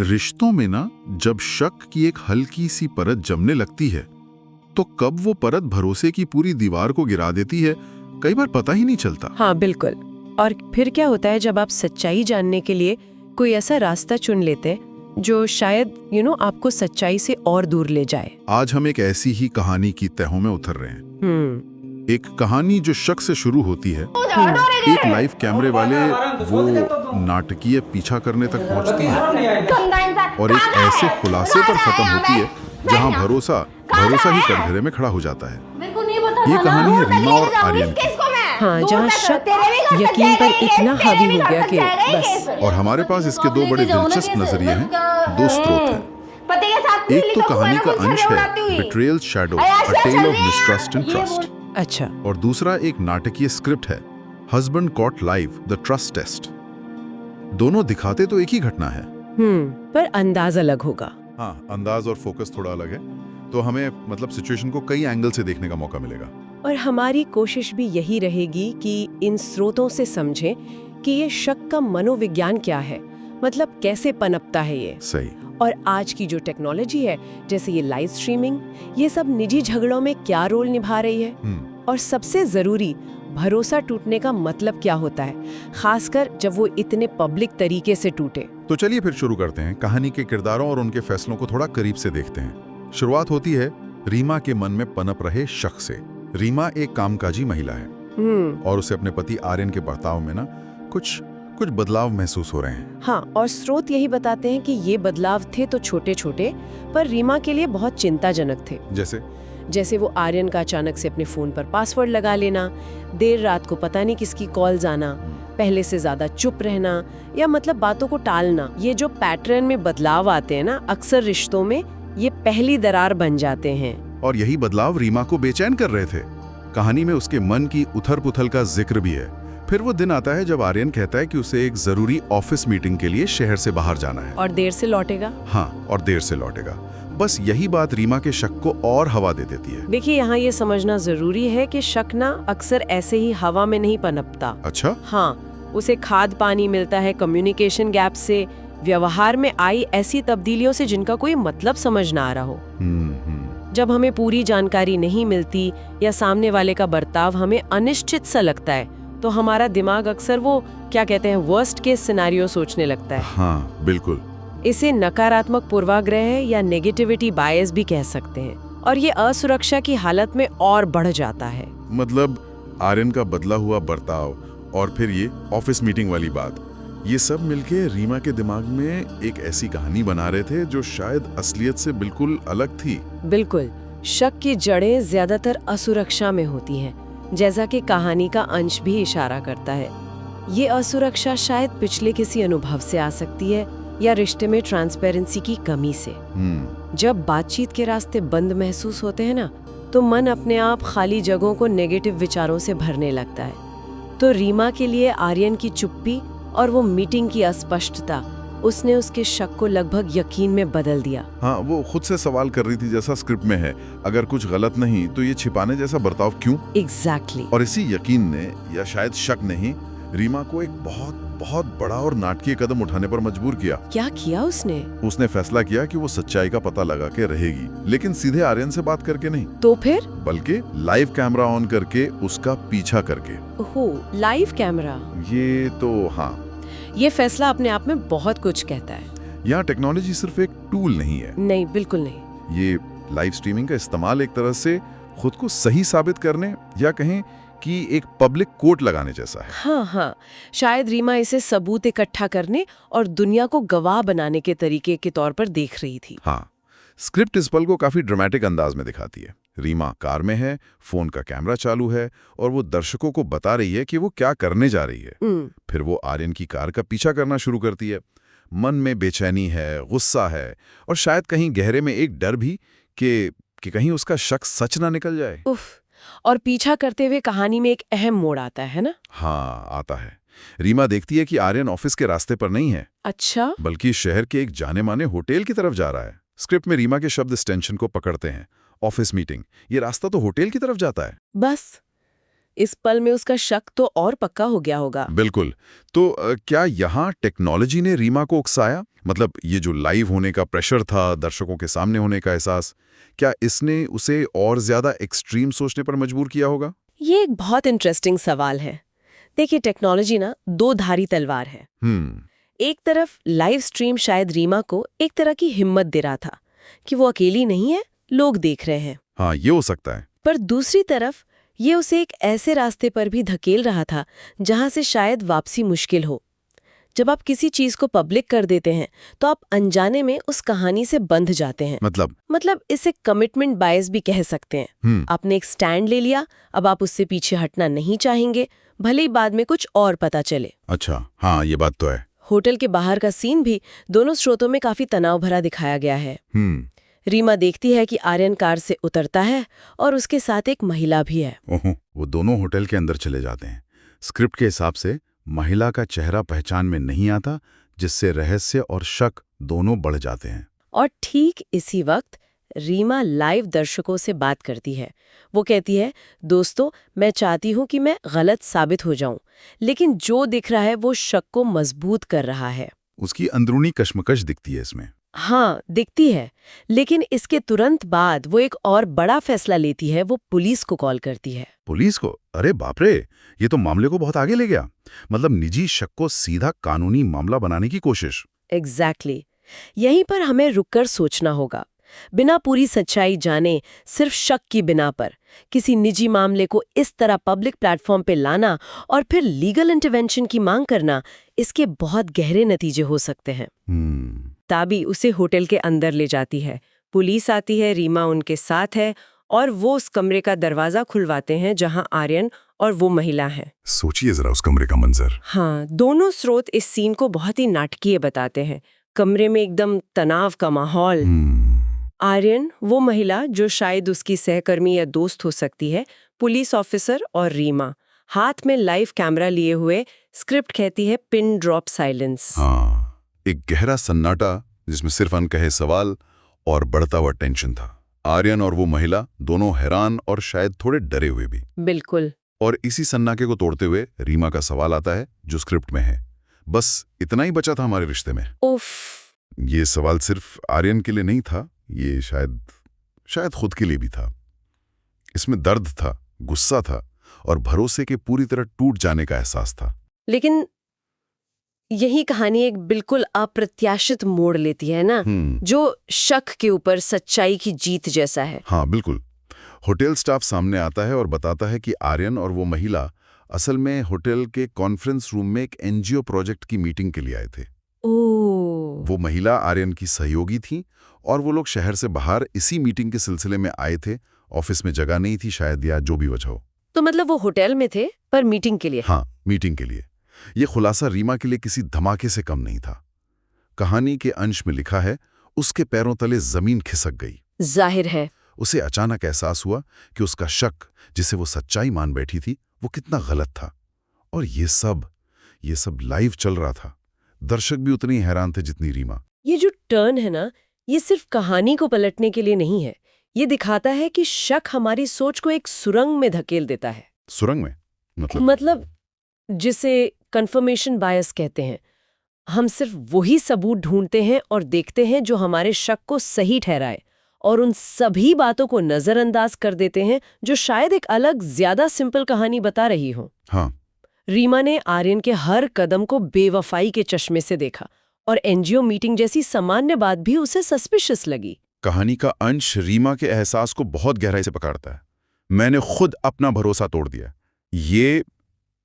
रिश्तों में ना जब शक की एक हल्की सी परत जमने लगती है तो कब वो परत भरोसे की पूरी दीवार को गिरा देती है कई बार पता ही नहीं चलता। हाँ बिल्कुल। और फिर क्या होता है जब आप सच्चाई जानने के लिए कोई ऐसा रास्ता चुन लेते हैं जो शायद आपको सच्चाई से और दूर ले जाए। आज हम एक ऐसी ही कहानी की तहों में उतर रहे हैं। एक कहानी जो शक से शुरू होती है, एक लाइव कैमरे वाले वो नाटकीय पीछा करने तक पहुंचती है और एक ऐसे खुलासे पर खत्म होती है जहां भरोसा ही कटघरे में खड़ा हो जाता है। ये कहानी है रीमा और आर्यन की। हाँ, जहाँ शक यकीन पर इतना हावी हो गया कि बस। और हमारे पास इसके दो बड़े दिलचस्प नजरिए हैं, दो स्रोत हैं। एक तो कहानी का अंश है betrayal shadow, a tale of mistrust and trust. अच्छा। और दूसरा एक नाटकीय स्क्रिप्ट है, husband caught live, the trust test. दोनों दिखाते तो एक ही घटना है, पर अंदाज अलग होगा। हाँ, अंदाज और फोकस थोड़ा अलग है, तो हमें सिचुएशन को कई एंगल से देखने का मौका मिलेगा। और हमारी कोशिश भी यही रहेगी कि इन स्रोतों से समझें कि ये शक का मनोविज्ञान क्या है, मतलब कैसे पनपता है ये। सही। और आज की जो टेक्नोलॉजी है, जैसे ये लाइव स्ट्रीमिंग, ये सब निजी झगड़ों में क्या रोल निभा रही है। और सबसे जरूरी, भरोसा टूटने का मतलब क्या होता है, खासकर जब वो इतने पब्लिक तरीके से टूटे। तो चलिए फिर शुरू करते हैं। कहानी के किरदारों और उनके फैसलों को थोड़ा करीब से देखते हैं। शुरुआत होती है रीमा के मन में पनप रहे शक से। रीमा एक कामकाजी महिला है और उसे अपने पति आर्यन के बर्ताव में ना कुछ बदलाव महसूस हो रहे हैं। हाँ, और स्रोत यही बताते हैं कि ये बदलाव थे तो छोटे छोटे, पर रीमा के लिए बहुत चिंताजनक थे। जैसे वो आर्यन का अचानक से अपने फोन पर पासवर्ड लगा लेना, देर रात को पता नहीं किसकी कॉल्स आना, पहले से ज्यादा चुप रहना, या बातों को टालना। ये जो पैटर्न में बदलाव आते हैं ना, अक्सर रिश्तों में ये पहली दरार बन जाते हैं। और यही बदलाव रीमा को बेचैन कर रहे थे। कहानी में उसके मन की उथल-पुथल का जिक्र भी है। फिर वो दिन आता है जब आर्यन कहता है कि उसे एक जरूरी ऑफिस मीटिंग के लिए शहर से बाहर जाना है और देर से लौटेगा। हाँ, और देर से लौटेगा। बस यही बात रीमा के शक को और हवा दे देती है। देखिए, यहाँ ये समझना जरूरी है कि शक ना अक्सर ऐसे ही हवा में नहीं पनपता। अच्छा। हाँ, उसे खाद पानी मिलता है कम्युनिकेशन गैप से, व्यवहार में आई ऐसी तब्दीलियों से जिनका कोई मतलब समझ ना आ रहा हो। जब हमें पूरी जानकारी नहीं मिलती या सामने वाले का बर्ताव हमें अनिश्चित सा लगता है, तो हमारा दिमाग अक्सर वो क्या कहते हैं, वर्स्ट केस सिनेरियो सोचने लगता है। हाँ, बिल्कुल। इसे नकारात्मक पूर्वाग्रह या नेगेटिविटी बायस भी कह सकते हैं, और ये असुरक्षा की हालत में और बढ़ जाता है। आर्यन का बदला हुआ बर्ताव और फिर ये ऑफिस मीटिंग वाली बात, ये सब मिलके रीमा के दिमाग में एक ऐसी कहानी बना रहे थे जो शायद असलियत से बिल्कुल अलग थी। बिल्कुल। शक की जड़ें ज्यादातर असुरक्षा में होती हैं, जैसा कि कहानी का अंश भी इशारा करता है। ये असुरक्षा शायद पिछले किसी अनुभव से आ सकती है या रिश्ते में ट्रांसपेरेंसी की कमी से। जब बातचीत के रास्ते बंद महसूस होते हैं ना, तो मन अपने आप खाली जगहों को नेगेटिव विचारों से भरने लगता है। तो रीमा के लिए आर्यन की चुप्पी और वो मीटिंग की अस्पष्टता, उसने उसके शक को लगभग यकीन में बदल दिया। हाँ, वो खुद से सवाल कर रही थी जैसा स्क्रिप्ट में है, अगर कुछ गलत नहीं तो ये छिपाने जैसा बर्ताव क्यों? एग्जैक्टली। और इसी यकीन ने, या शायद शक ने ही, रीमा को एक बहुत बड़ा और नाटकीय कदम उठाने पर मजबूर किया। क्या किया उसने? उसने फैसला किया कि वो सच्चाई का पता लगा के रहेगी, लेकिन सीधे आर्यन से बात करके नहीं। तो फिर? बल्कि लाइव कैमरा ऑन करके, उसका पीछा करके। ओह, लाइव कैमरा। ये तो हाँ, ये फैसला अपने आप में बहुत कुछ कहता है। यहाँ टेक्नोलॉजी सिर्फ एक टूल नहीं है। नहीं, बिल्कुल नहीं। ये लाइव स्ट्रीमिंग का इस्तेमाल एक तरह से खुद को सही साबित करने, या कहें कि एक पब्लिक कोर्ट लगाने जैसा है। हाँ, शायद रीमा इसे सबूत इकट्ठा करने और दुनिया को गवाह बनाने के तरीके के तौर पर देख रही थी। हाँ, स्क्रिप्ट इस पल को काफी ड्रामेटिक अंदाज में दिखाती है। रीमा कार में है, फोन का कैमरा चालू है और वो दर्शकों को बता रही है कि वो क्या करने जा रही है। फिर वो आर्यन की कार का पीछा करना शुरू करती है। मन में बेचैनी है, गुस्सा है और शायद कहीं गहरे में एक डर भी कि कहीं उसका शक सच ना निकल जाए। उफ। और पीछा करते हुए कहानी में एक अहम मोड़ आता है ना? हाँ, आता है। रीमा देखती है कि आर्यन ऑफिस के रास्ते पर नहीं है। अच्छा। बल्कि शहर के एक जाने माने होटल की तरफ जा रहा है। स्क्रिप्ट में रीमा के शब्द इस टेंशन को पकड़ते हैं। ऑफिस मीटिंग, ये रास्ता तो होटल की तरफ जाता है। बस इस पल में उसका शक तो और पक्का हो गया होगा। बिल्कुल। तो क्या यहाँ टेक्नोलॉजी ने रीमा को उकसाया? मतलब ये जो लाइव होने का प्रेशर था, दर्शकों के सामने होने का एहसास, क्या इसने उसे और ज्यादा एक्सट्रीम सोचने पर मजबूर किया होगा? ये एक बहुत इंटरेस्टिंग सवाल है। देखिए, टेक्नोलॉजी ना दो धारी तलवार है। एक तरफ लाइव स्ट्रीम शायद रीमा को एक तरह की हिम्मत दे रहा था कि वो अकेली नहीं है, लोग देख रहे हैं। हाँ, ये हो सकता है। पर दूसरी तरफ ये उसे एक ऐसे रास्ते पर भी धकेल रहा था जहां से शायद वापसी मुश्किल हो। जब आप किसी चीज को पब्लिक कर देते हैं तो आप अनजाने में उस कहानी से बंध जाते हैं। मतलब इसे कमिटमेंट बायस भी कह सकते हैं। आपने एक स्टैंड ले लिया, अब आप उससे पीछे हटना नहीं चाहेंगे, भले ही बाद में कुछ और पता चले। अच्छा, हाँ, ये बात तो है। होटल के बाहर का सीन भी दोनों स्रोतों में काफी तनाव भरा दिखाया गया है। रीमा देखती है कि आर्यन कार से उतरता है और उसके साथ एक महिला भी है। वो दोनों होटल के अंदर चले जाते हैं। स्क्रिप्ट के हिसाब से महिला का चेहरा पहचान में नहीं आता, जिससे रहस्य और शक दोनों बढ़ जाते हैं। और ठीक इसी वक्त रीमा लाइव दर्शकों से बात करती है। वो कहती है, दोस्तों, मैं चाहती हूँ कि मैं गलत साबित हो जाऊं, लेकिन जो दिख रहा है वो शक को मजबूत कर रहा है। उसकी अंदरूनी कश्मकश दिखती है इसमें। हाँ, दिखती है, लेकिन इसके तुरंत बाद वो एक और बड़ा फैसला लेती है। वो पुलिस को कॉल करती है। पुलिस को? अरे बाप रे, ये तो मामले को बहुत आगे ले गया। मतलब निजी शक को सीधा कानूनी मामला बनाने की कोशिश। एग्जैक्टली। यहीं पर हमें रुककर सोचना होगा। बिना पूरी सच्चाई जाने, सिर्फ शक की बिना पर किसी निजी मामले को इस तरह पब्लिक प्लेटफॉर्म पे लाना और फिर लीगल इंटरवेंशन की मांग करना, इसके बहुत गहरे नतीजे हो सकते हैं। ताबी उसे होटल के अंदर ले जाती है। पुलिस आती है, रीमा उनके साथ है और वो उस कमरे का दरवाजा खुलवाते हैं जहां आर्यन और वो महिला है। सोचिए जरा उस कमरे का मंजर। हाँ, दोनों स्रोत इस सीन को बहुत ही नाटकीय बताते हैं। कमरे में एकदम तनाव का माहौल। आर्यन, वो महिला जो शायद उसकी सहकर्मी या दोस्त हो सकती है, पुलिस ऑफिसर और रीमा हाथ में लाइव कैमरा लिए हुए। स्क्रिप्ट कहती है पिन ड्रॉप साइलेंस। हाँ, एक गहरा सन्नाटा जिसमें सिर्फ अनकहे सवाल और बढ़ता हुआ टेंशन था। आर्यन और वो महिला दोनों हैरान और शायद थोड़े डरे हुए भी। बिल्कुल। और इसी सन्नाटे को तोड़ते हुए रीमा का सवाल आता है जो स्क्रिप्ट में है, बस इतना ही बचा था हमारे रिश्ते में। उफ। ये सवाल सिर्फ आर्यन के लिए नहीं था, ये शायद खुद के लिए भी था। इसमें दर्द था, गुस्सा था और भरोसे के पूरी तरह टूट जाने का एहसास था। लेकिन यही कहानी एक बिल्कुल अप्रत्याशित मोड़ लेती है ना, जो शक के ऊपर सच्चाई की जीत जैसा है। हाँ, बिल्कुल। होटल स्टाफ सामने आता है और बताता है कि आर्यन और वो महिला असल में होटल के कॉन्फ्रेंस रूम में एक एनजीओ प्रोजेक्ट की मीटिंग के लिए आए थे। वो महिला आर्यन की सहयोगी थी और वो लोग शहर से बाहर इसी मीटिंग के सिलसिले में आए थे। ऑफिस में जगह नहीं थी शायद, या जो भी वजह हो। तो मतलब वो होटल में थे पर मीटिंग के लिए? हाँ, मीटिंग के लिए। ये खुलासा रीमा के लिए किसी धमाके से कम नहीं था। कहानी के अंश में लिखा है, उसके पैरों तले जमीन खिसक गई। जाहिर है उसे अचानक एहसास हुआ कि उसका शक, जिसे वो सच्चाई मान बैठी थी, वो कितना गलत था। और ये सब लाइव चल रहा था। दर्शक भी उतने ही हैरान थे जितनी रीमा। ये जो टर्न है ना, ये सिर्फ कहानी को पलटने के लिए नहीं है। ये दिखाता है कि शक हमारी सोच को एक सुरंग में धकेल देता है। सुरंग में? मतलब जिसे कंफर्मेशन बायस कहते हैं। हम सिर्फ वही सबूत ढूंढते हैं और देखते हैं जो हमारे शक को सही ठहराए, और उन सभी बातों को नजरअंदाज कर देते हैं जो शायद एक अलग, ज्यादा सिंपल कहानी बता रही हो। हाँ। रीमा ने आर्यन के हर कदम को बेवफाई के चश्मे से देखा और एनजीओ मीटिंग जैसी सामान्य बात भी उसे सस्पिशियस लगी। कहानी का अंश रीमा के एहसास को बहुत गहराई से पकड़ता है। मैंने खुद अपना भरोसा तोड़ दिया।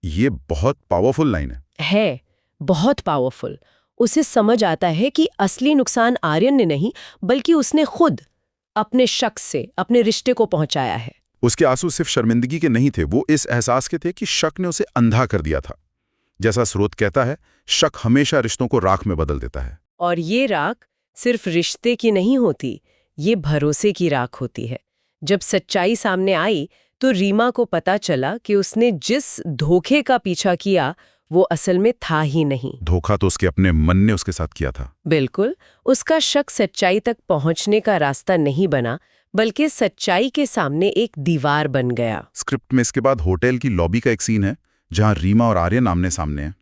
ये बहुत पावरफुल लाइन है। बहुत पावरफुल। उसे समझ आता है कि असली नुकसान आर्यन ने नहीं, बल्कि उसने खुद अपने शक से अपने रिश्ते को पहुंचाया है। उसके आंसू सिर्फ शर्मिंदगी के नहीं थे, वो इस एहसास के थे कि शक ने उसे अंधा कर दिया था। जैसा स्रोत कहता है, शक हमेशा रिश्तों को राख में बदल देता है। और ये राख सिर्फ रिश्ते की नहीं होती, ये भरोसे की राख होती है। जब सच्चाई सामने आई तो रीमा को पता चला कि उसने जिस धोखे का पीछा किया वो असल में था ही नहीं। धोखा तो उसके अपने मन ने उसके साथ किया था। बिल्कुल। उसका शक सच्चाई तक पहुंचने का रास्ता नहीं बना, बल्कि सच्चाई के सामने एक दीवार बन गया। स्क्रिप्ट में इसके बाद होटल की लॉबी का एक सीन है जहां रीमा और आर्यन आमने सामने हैं।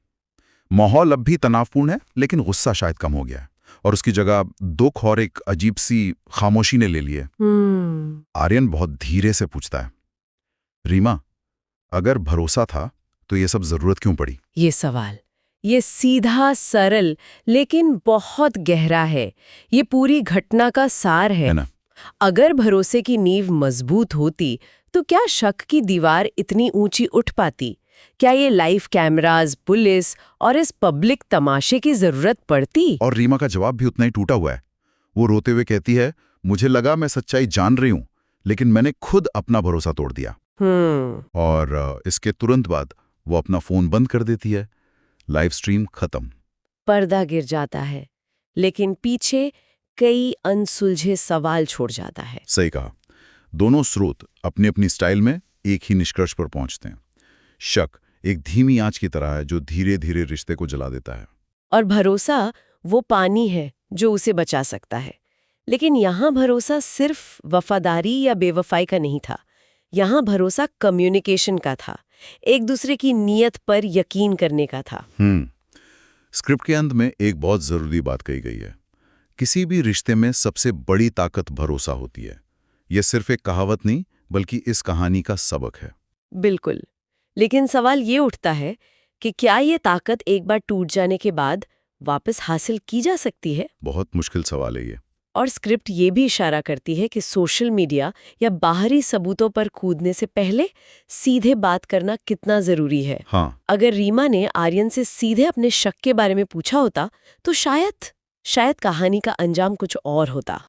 माहौल अब भी तनावपूर्ण है, लेकिन गुस्सा शायद कम हो गया है और उसकी जगह दुख और एक अजीब सी खामोशी ने ले ली है। आर्यन बहुत धीरे से पूछता है, रीमा, अगर भरोसा था तो ये सब जरूरत क्यों पड़ी? ये सवाल, ये सीधा सरल लेकिन बहुत गहरा है। ये पूरी घटना का सार है ना? अगर भरोसे की नींव मजबूत होती तो क्या शक की दीवार इतनी ऊंची उठ पाती? क्या ये लाइव कैमरास, पुलिस और इस पब्लिक तमाशे की जरूरत पड़ती? और रीमा का जवाब भी उतना ही टूटा हुआ है। वो रोते हुए कहती है, मुझे लगा मैं सच्चाई जान रही हूं, लेकिन मैंने खुद अपना भरोसा तोड़ दिया। और इसके तुरंत बाद वो अपना फोन बंद कर देती है। लाइव स्ट्रीम खत्म। पर्दा गिर जाता है, लेकिन पीछे कई अनसुलझे सवाल छोड़ जाता है। सही कहा। दोनों स्रोत अपनी अपनी स्टाइल में एक ही निष्कर्ष पर पहुंचते हैं। शक एक धीमी आंच की तरह है जो धीरे धीरे रिश्ते को जला देता है। और भरोसा वो पानी है जो उसे बचा सकता है। लेकिन यहाँ भरोसा सिर्फ वफादारी या बेवफाई का नहीं था। यहाँ भरोसा कम्युनिकेशन का था, एक दूसरे की नीयत पर यकीन करने का था। स्क्रिप्ट के अंत में एक बहुत जरूरी बात कही गई है। किसी भी रिश्ते में सबसे बड़ी ताकत भरोसा होती है। यह सिर्फ एक कहावत नहीं, बल्कि इस कहानी का सबक है। बिल्कुल। लेकिन सवाल ये उठता है कि क्या ये ताकत एक बार टूट जाने के बाद वापस हासिल की जा सकती है? बहुत मुश्किल सवाल है ये। और स्क्रिप्ट ये भी इशारा करती है कि सोशल मीडिया या बाहरी सबूतों पर कूदने से पहले सीधे बात करना कितना जरूरी है। हाँ। अगर रीमा ने आर्यन से सीधे अपने शक के बारे में पूछा होता तो शायद कहानी का अंजाम कुछ और होता।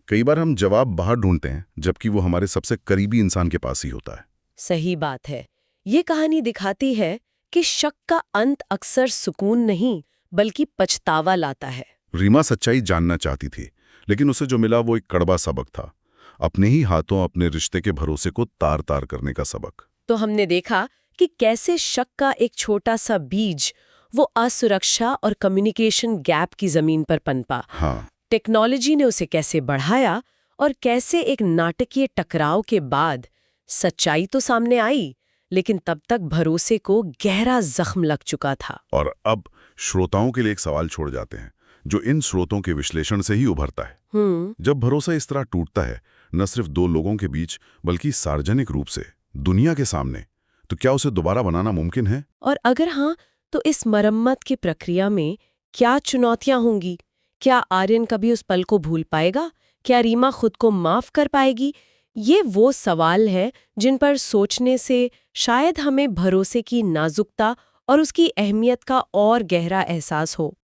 कई बार हम जवाब बाहर ढूंढते हैं, जबकि वो हमारे सबसे करीबी इंसान के पास ही होता है। सही बात है। ये कहानी दिखाती है कि शक का अंत अक्सर सुकून नहीं, बल्कि पछतावा लाता है। रीमा सच्चाई जानना चाहती थी, लेकिन उसे जो मिला वो एक कड़वा सबक था। अपने ही हाथों अपने रिश्ते के भरोसे को तार तार करने का सबक। तो हमने देखा कि कैसे शक का एक छोटा सा बीज वो असुरक्षा और कम्युनिकेशन गैप की जमीन पर पनपा। हाँ। टेक्नोलॉजी ने उसे कैसे बढ़ाया और कैसे एक नाटकीय टकराव के बाद सच्चाई तो सामने आई, लेकिन तब तक भरोसे को गहरा जख्म लग चुका था। और अब श्रोताओं के लिए एक सवाल छोड़ जाते हैं, जो इन स्रोतों के विश्लेषण से ही उभरता है। जब भरोसा इस तरह टूटता है, न सिर्फ दो लोगों के बीच, बल्कि सार्वजनिक रूप से दुनिया के सामने, तो क्या उसे दोबारा बनाना मुमकिन है? और अगर हाँ, तो इस मरम्मत की प्रक्रिया में क्या चुनौतियां होंगी? क्या आर्यन कभी उस पल को भूल पाएगा? क्या रीमा खुद को माफ कर पाएगी? ये वो सवाल हैं जिन पर सोचने से शायद हमें भरोसे की नाजुकता और उसकी अहमियत का और गहरा एहसास हो।